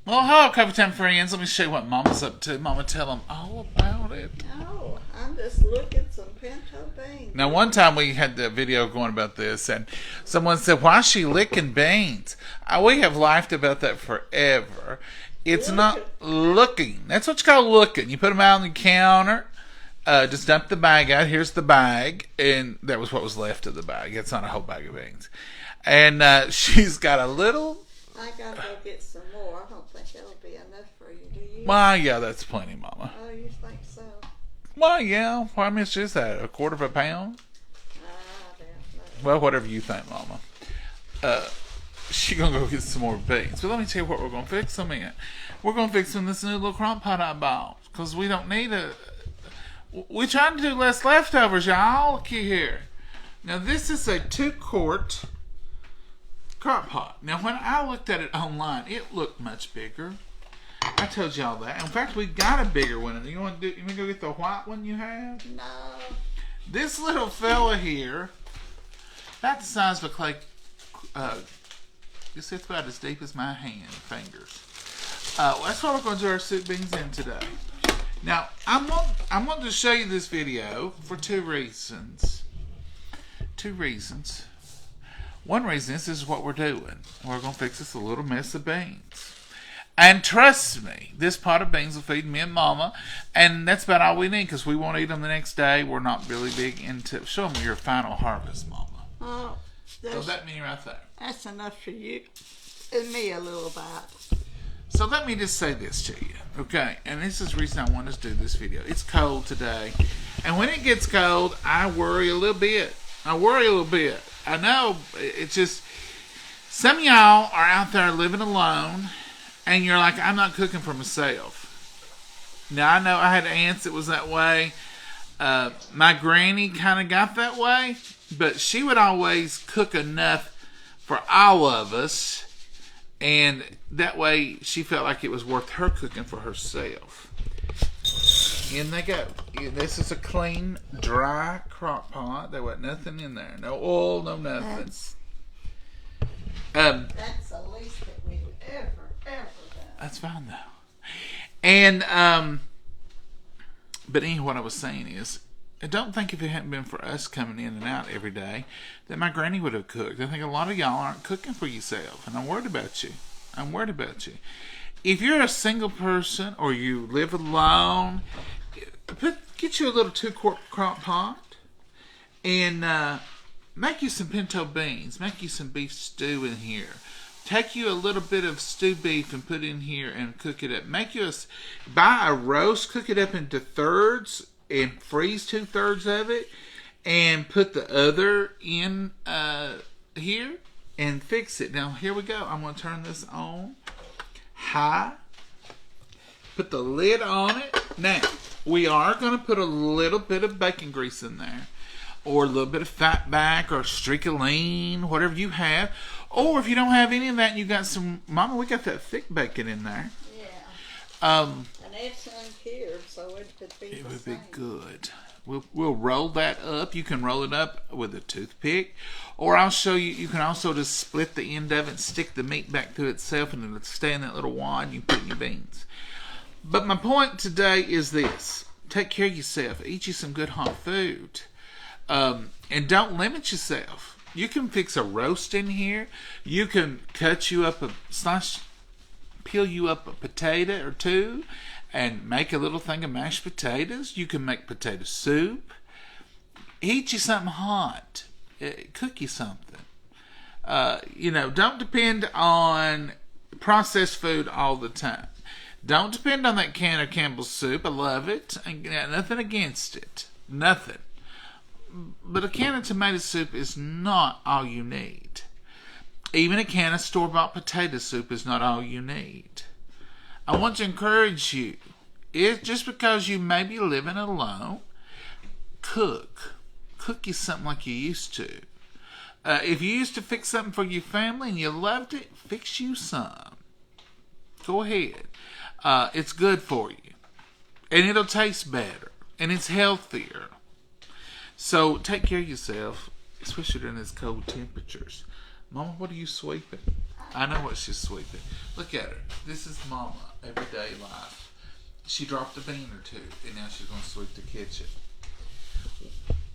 Well, hello, Coffee Time friends. Let me show you what Mama's up to. Mama, tell them all about it. Oh, I'm just looking some pinto beans. Now, one time we had the video going about this, and someone said, "Why is she licking beans?" We have laughed about that forever. It's not looking. That's what you call looking. You put them out on the counter. Just dump the bag out. Here's the bag, and that was what was left of the bag. It's not a whole bag of beans. And she's got a little. I gotta go get some more. I don't think that'll be enough for you, do you? Why, yeah, that's plenty, Mama. Oh, you think so? Why, yeah. How much is that? A quarter of a pound? I don't know. Well, whatever you think, Mama. She gonna go get some more beans. But let me tell you what we're gonna fix them in. We're gonna fix them in this new little crock pot I bought. Because we don't need a... We're trying to do less leftovers, y'all. Look here. Now, this is a 2-quart crock pot. Now, when I looked at it online, it looked much bigger. I told y'all that. In fact, we got a bigger one. You want to go get the white one you have? No. This little fella here, about the size of a clay. It's about as deep as my fingers. That's what we're going to do our soup beans in today. Now, I'm going to show you this video for two reasons. One reason is this is what we're doing. We're going to fix this a little mess of beans. And trust me, this pot of beans will feed me and Mama. And that's about all we need because we won't eat them the next day. We're not really big into... Show them your final harvest, Mama. Oh, So that means right there. that's enough for you and me a little bit. So let me just say this to you, okay? And this is the reason I wanted to do this video. It's cold today. And when it gets cold, I worry a little bit. I know it's just... Some of y'all are out there living alone, and you're like, I'm not cooking for myself. Now, I know I had aunts that was that way. My granny kind of got that way, but she would always cook enough for all of us, and that way she felt like it was worth her cooking for herself. In they go. This is a clean, dry crock pot. There wasn't nothing in there. No oil, no nothing. That's the least that we've ever done. That's fine though. And but anyway, what I was saying is, I don't think if it hadn't been for us coming in and out every day, that my granny would have cooked. I think a lot of y'all aren't cooking for yourself, and I'm worried about you. If you're a single person or you live alone, get you a little 2-quart crock pot and make you some pinto beans. Make you some beef stew in here. Take you a little bit of stewed beef and put it in here and cook it up. Buy a roast, cook it up into thirds and freeze 2/3 of it and put the other in here and fix it. Now, here we go. I'm going to turn this on high. Put the lid on it. Now, we are going to put a little bit of bacon grease in there, or a little bit of fat back, or streak of lean, whatever you have. Or if you don't have any of that and you got some, Mama, we got that thick bacon in there. Yeah. And it's uncured, so it could be It would be good. We'll roll that up. You can roll it up with a toothpick, or I'll show you. You can also just split the end of it and stick the meat back through itself, and it'll stay in that little wad. You put in your beans. But my point today is this: take care of yourself. Eat you some good hot food, and don't limit yourself. You can fix a roast in here. You can cut you up peel you up a potato or two and make a little thing of mashed potatoes. You can make potato soup. Eat you something hot. Cook you something. Don't depend on processed food all the time. Don't depend on that can of Campbell's soup. I love it. I got nothing against it. Nothing. But a can of tomato soup is not all you need. Even a can of store-bought potato soup is not all you need. I want to encourage you. Just because you may be living alone, cook. Cook you something like you used to. If you used to fix something for your family and you loved it, fix you some. Go ahead. It's good for you. And it'll taste better. And it's healthier. So take care of yourself, especially during these cold temperatures. Mama, what are you sweeping? I'm I know what she's sweeping. Look at her. This is Mama, everyday life. She dropped a bean or two, and now she's going to sweep the kitchen.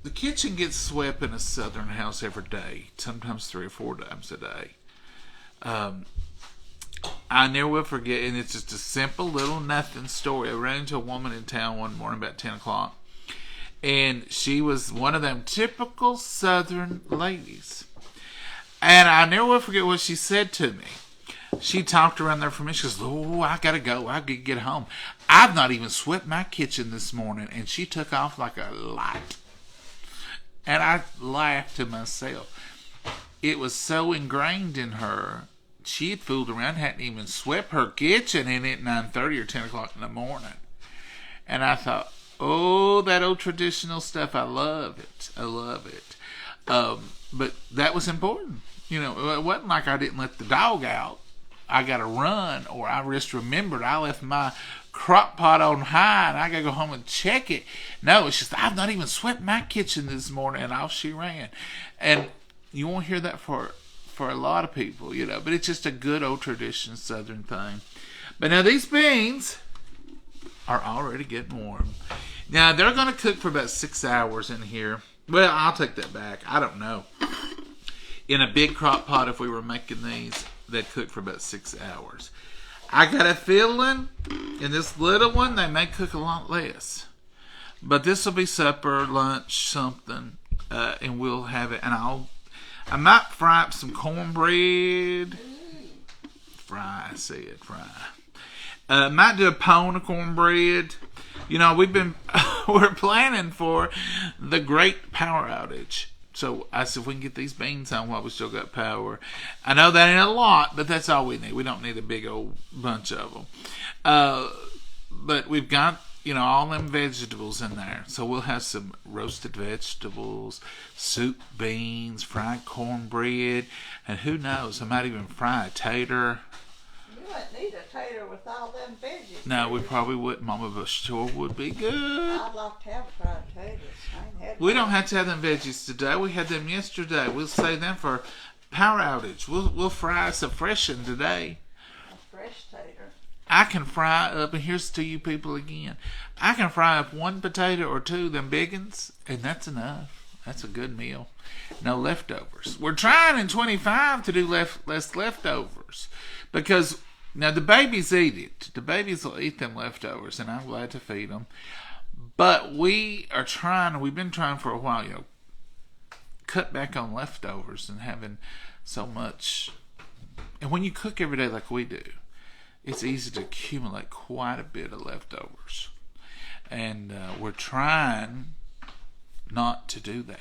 The kitchen gets swept in a southern house every day, sometimes 3 or 4 times a day. I never will forget, and it's just a simple little nothing story. I ran into a woman in town one morning about 10 o'clock, and she was one of them typical southern ladies. And I never will forget what she said to me. She talked around there for me. She goes, "Oh, I gotta go. I gotta get home. I've not even swept my kitchen this morning." And she took off like a light. And I laughed to myself. It was so ingrained in her. She had fooled around, hadn't even swept her kitchen in at 9:30 or 10 o'clock in the morning. And I thought, oh, that old traditional stuff, I love it. I love it. But that was important. You know, it wasn't like I didn't let the dog out. I got to run, or I just remembered I left my crock pot on high and I got to go home and check it. No, it's just, I've not even swept my kitchen this morning, and off she ran. And you won't hear that for a lot of people, you know, but it's just a good old tradition southern thing. But now these beans are already getting warm. Now they're going to cook for about 6 hours in here. Well, I'll take that back. I don't know. In a big crock pot, if we were making these, they'd cook for about 6 hours. I got a feeling in this little one, they may cook a lot less. But this will be supper, lunch, something, and we'll have it. And I might fry up some cornbread. Fry. Might do a pound of cornbread. You know, we're planning for the great power outage. So I said, if we can get these beans on while we still got power. I know that ain't a lot, but that's all we need. We don't need a big old bunch of them. But we've got, you know, all them vegetables in there. So we'll have some roasted vegetables, soup, beans, fried cornbread, and who knows, I might even fry a tater. You wouldn't need a tater with all them veggies. No, we probably wouldn't, Mama, but sure would be good. I'd like to have fried taters. We don't have to have them veggies today. We had them yesterday. We'll save them for power outage. We'll fry us a fresh one today. A fresh tater. I can fry up, and here's to you people again. I can fry up 1 potato or 2, them big ones, and that's enough. That's a good meal. No leftovers. We're trying in 25 to do less leftovers, because now the babies eat it. The babies will eat them leftovers, and I'm glad to feed them. But we've been trying for a while, you know, cut back on leftovers and having so much. And when you cook every day like we do, it's easy to accumulate quite a bit of leftovers. And we're trying not to do that.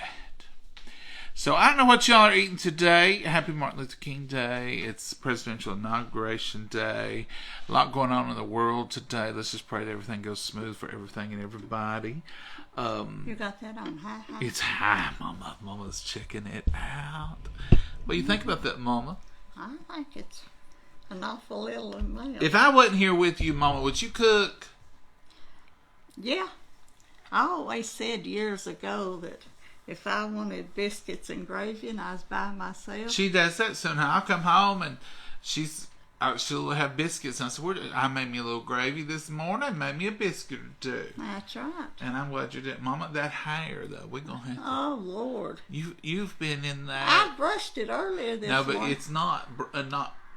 So I don't know what y'all are eating today. Happy Martin Luther King Day. It's Presidential Inauguration Day. A lot going on in the world today. Let's just pray that everything goes smooth for everything and everybody. You got that on high? It's high, Mama. Mama's checking it out. What do you think about that, Mama? I think it's an awful little amount. If I wasn't here with you, Mama, would you cook? Yeah. I always said years ago that if I wanted biscuits and gravy and I was by myself. She does that somehow. I'll come home and she'll have biscuits. And I said, I made me a little gravy this morning. Made me a biscuit or 2. That's right. And I'm glad you did. Mama, that hair, though, we're going to have to. Oh, Lord. You've been in that. I brushed it earlier this morning. No, but it's not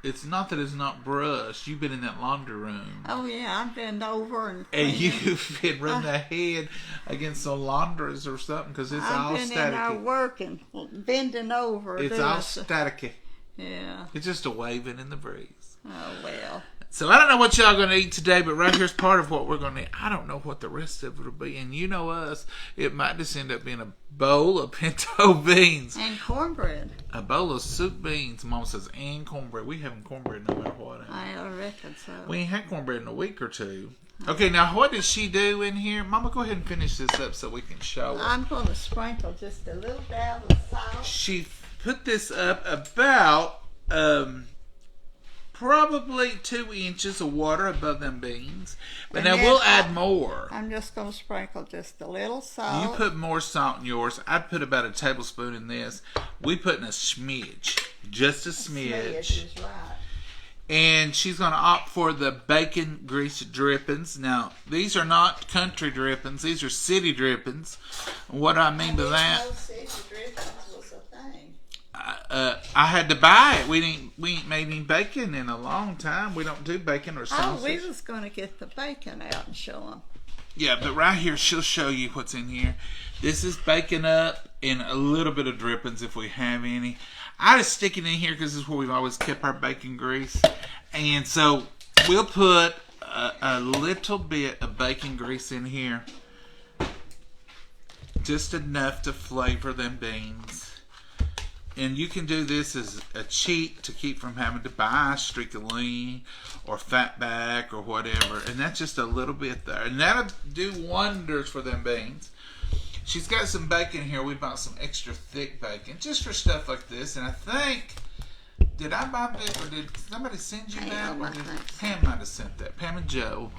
it's not that it's not brushed. You've been in that laundry room. Oh, yeah. I've been over and you've been running the head against the laundries or something, because it's all staticky. I've been in there working, bending over. It's all staticky. Yeah. It's just a waving in the breeze. Oh, well. So I don't know what y'all going to eat today, but right here's part of what we're going to eat. I don't know what the rest of it will be. And you know us, it might just end up being a bowl of pinto beans. And cornbread. A bowl of soup beans. Mama says, and cornbread. We having cornbread no matter what. I reckon so. We ain't had cornbread in a week or 2. Okay, now what did she do in here? Mama, go ahead and finish this up so we can show her. I'm going to sprinkle just a little dab of salt. She put this up about probably 2 inches of water above them beans. But And now then we'll add more. I'm just going to sprinkle just a little You salt. put more salt in yours. I'd put about a tablespoon in this. We put in a smidge. Just a smidge. Is right. And she's going to opt for the bacon grease drippings. Now, these are not country drippings. These are city drippings. What do I mean by that? City drippings was a thing. I had to buy it. We ain't made any bacon in a long time. We don't do bacon or sausage. Oh, we was going to get the bacon out and show them. Yeah, but right here, she'll show you what's in here. This is bacon up and a little bit of drippings if we have any. I just stick it in here because this is where we've always kept our bacon grease. And so we'll put a little bit of bacon grease in here. Just enough to flavor them beans. And you can do this as a cheat to keep from having to buy Streak of Lean or Fatback or whatever. And that's just a little bit there. And that'll do wonders for them beans. She's got some bacon here. We bought some extra thick bacon just for stuff like this. And I think, did I buy this or did somebody send you that? Or did Pam might have sent that. Pam and Joe.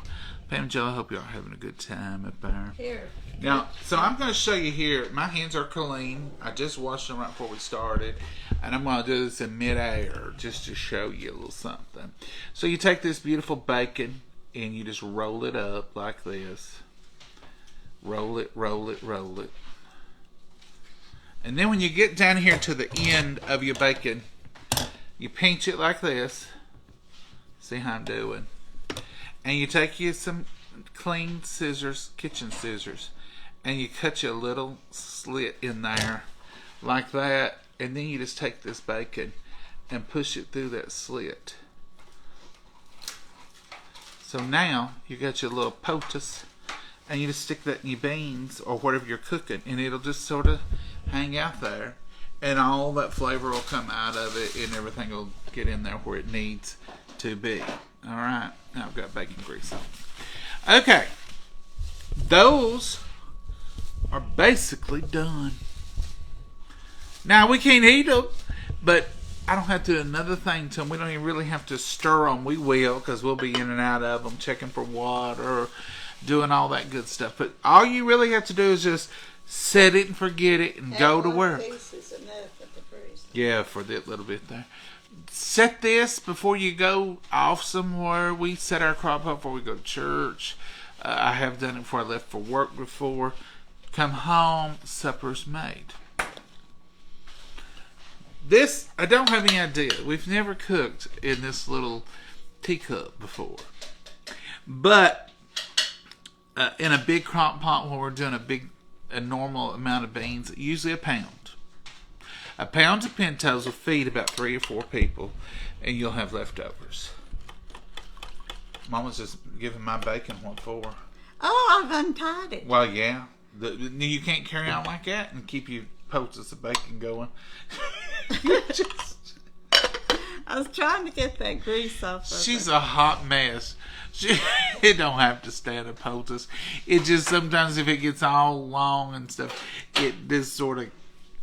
Pam and Joe, I hope y'all are having a good time up there. Here. Now, so I'm going to show you here. My hands are clean. I just washed them right before we started. And I'm going to do this in midair just to show you a little something. So you take this beautiful bacon and you just roll it up like this. Roll it, roll it, roll it. And then when you get down here to the end of your bacon, you pinch it like this. See how I'm doing? And you take you some clean scissors, kitchen scissors, and you cut you a little slit in there like that. And then you just take this bacon and push it through that slit. So now you got your little poultice. And you just stick that in your beans or whatever you're cooking, and it'll just sort of hang out there, and all that flavor will come out of it, and everything will get in there where it needs to be. All right, now I've got bacon grease on. Okay, those are basically done. Now we can't eat them, but I don't have to do another thing to them. We don't even really have to stir them. We will, because we'll be in and out of them, checking for water, doing all that good stuff. But all you really have to do is just set it and forget it and go to work. Yeah, for that little bit there. Set this before you go off somewhere. We set our crock pot before we go to church. I have done it before I left for work before. Come home, supper's made. This, I don't have any idea. We've never cooked in this little teacup before. But in a big crock pot when we're doing a normal amount of beans, usually a pound. A pound of Pintos will feed about 3 or 4 people, and you'll have leftovers. Mama's just giving my bacon what for. Oh, I've untied it. Well, yeah. You can't carry on like that and keep your poultice of bacon going. I was trying to get that grease off of She's it. a hot mess. It don't have to stand a poultice. It just sometimes if it gets all long and stuff, it just sort of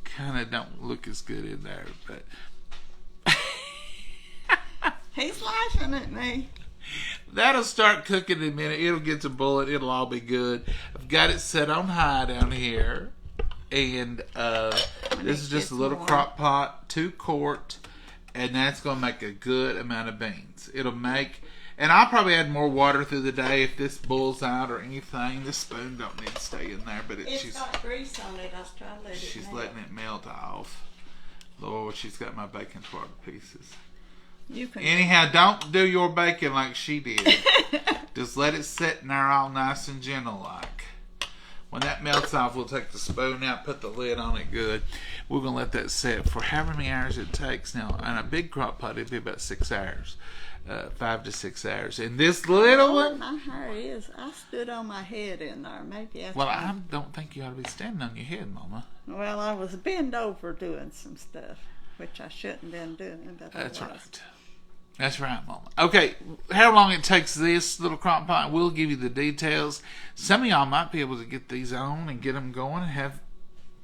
kind of don't look as good in there. But He's laughing at me. that'll start cooking in a minute. It'll get to bullet. It'll all be good. I've got it set on high down here. And this is just a little crock pot, 2 quart. And that's going to make a good amount of beans. It'll make... And I'll probably add more water through the day if this boils out or anything. This spoon don't need to stay in there, but It's got grease on it. I was trying to let it she's melt. letting it melt off. Lord, she's got my bacon torn to pieces. You can. Anyhow, don't do your bacon like she did. Just let it sit in there all nice and gentle like. When that melts off, we'll take the spoon out, put the lid on it good. We're going to let that set for however many hours it takes. Now, on a big crock pot, it'd be about 6 hours. 5 to 6 hours. And this little one... My hair is. I stood on my head in there. Maybe that's Well, I don't think you ought to be standing on your head, Mama. Well, I was bent over doing some stuff, which I shouldn't have been doing. But That's right. That's right, Mama. Okay, how long it takes this little crock pot, we'll give you the details. Some of y'all might be able to get these on and get them going and have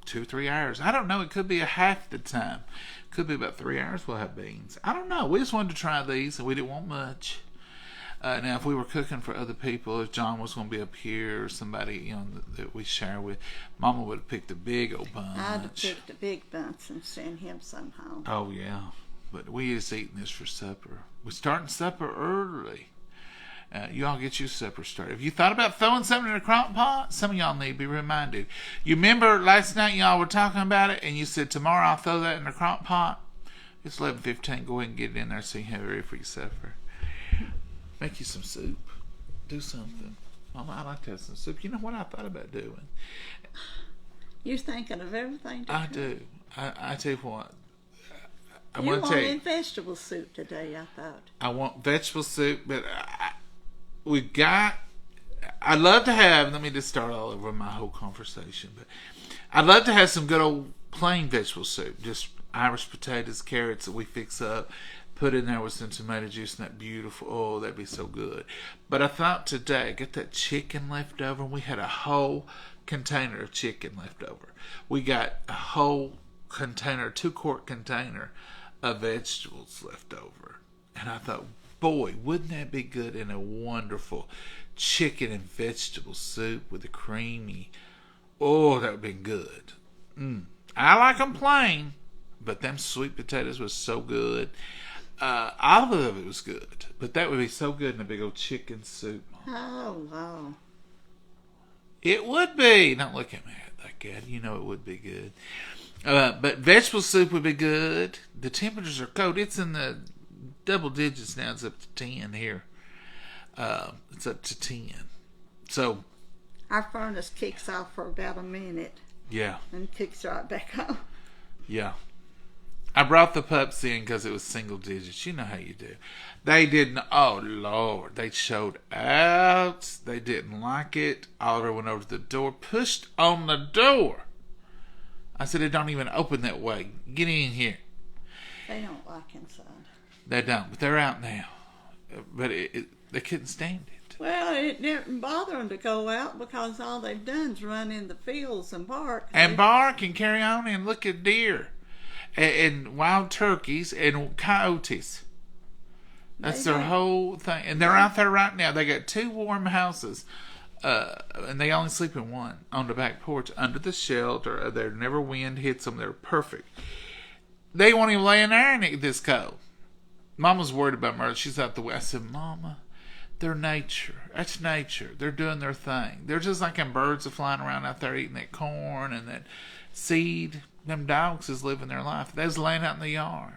2 or 3 hours. I don't know. It could be a half the time. Could be about 3 hours we'll have beans. I don't know. We just wanted to try these, and we didn't want much. Now, if we were cooking for other people, if John was going to be up here or somebody that we share with, Mama would have picked a big old bunch. I'd have picked a big bunch and sent him some home. Oh, yeah. But we just eating this for supper. We're starting supper early. You all get your supper started. If you thought about throwing something in a crock pot, some of y'all need to be reminded. You remember last night y'all were talking about it, and you said, tomorrow I'll throw that in a crock pot? It's 11:15. Go ahead and get it in there so you have it ready for your supper. Make you some soup. Do something. Mama, I like to have some soup. You know what I thought about doing? You're thinking of everything to I cook. do. I tell you what. I You want to tell you. wanted vegetable soup today, I thought. I want vegetable soup, but we've got. I'd love to have. Let me just start all over my whole conversation. But I'd love to have some good old plain vegetable soup. Just Irish potatoes, carrots that we fix up. Put in there with some tomato juice and that beautiful, oh, that'd be so good. But I thought today, get that chicken left over, and we had a whole container of chicken left over. We got a whole container, 2-quart container of vegetables left over. And I thought, boy, wouldn't that be good in a wonderful chicken and vegetable soup with a creamy, oh, that would be good. I like them plain, but them sweet potatoes was so good. All of it was good, but that would be so good in a big old chicken soup. Oh, wow. It would be. Don't look at me like that. You know it would be good. But vegetable soup would be good. The temperatures are cold. It's in the double digits now. It's up to 10 here. It's up to 10. So Our furnace kicks off for about a minute yeah, and kicks right back on. yeah. I brought the pups in because it was single digits. You know how you do. They didn't. Oh Lord, they showed out. They didn't like it. Oliver went over to the door, pushed on the door. I said, "It don't even open that way. Get in here." They don't like inside. They don't, but they're out now. But they couldn't stand it. Well, it didn't bother them to go out because all they've done is run in the fields and bark. And bark and carry on and look at deer. And wild turkeys and coyotes. That's their whole thing. And they're out there right now. They got 2 warm houses. And they only sleep in one on the back porch under the shelter. There never wind hits them. They're perfect. They won't even lay in there and this cold. Mama's worried about murder. She's out the way. I said, Mama, they're nature. That's nature. They're doing their thing. They're just like them birds are flying around out there eating that corn and that seed. Them dogs is living their life. They was laying out in the yard.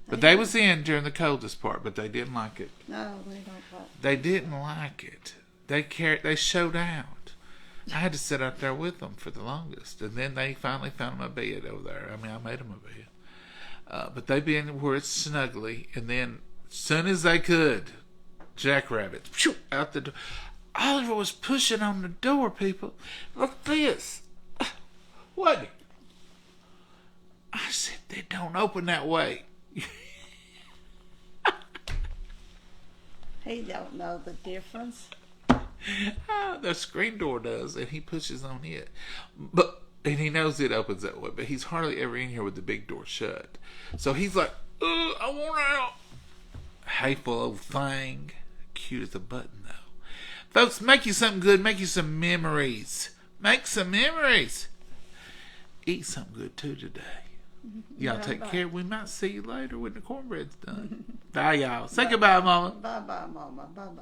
But they was in during the coldest part, but they didn't like it. No, they don't like it. They didn't like it. They showed out. I had to sit out there with them for the longest. And then they finally found them a bed over there. I mean, I made them a bed. But they been where it's snuggly. And then, as soon as they could, jackrabbits, phew, out the door. Oliver was pushing on the door, people. Look at this. What? I said, they don't open that way. He don't know the difference. The screen door does, and he pushes on it. And he knows it opens that way, but he's hardly ever in here with the big door shut. So he's like, I want out. Hateful old thing. Cute as a button, though. Folks, make you something good. Make you some memories. Make some memories. Eat something good, too, today. Y'all take care. We might see you later when the cornbread's done. Bye, y'all. Say goodbye, Mama. Bye-bye, Mama. Bye-bye.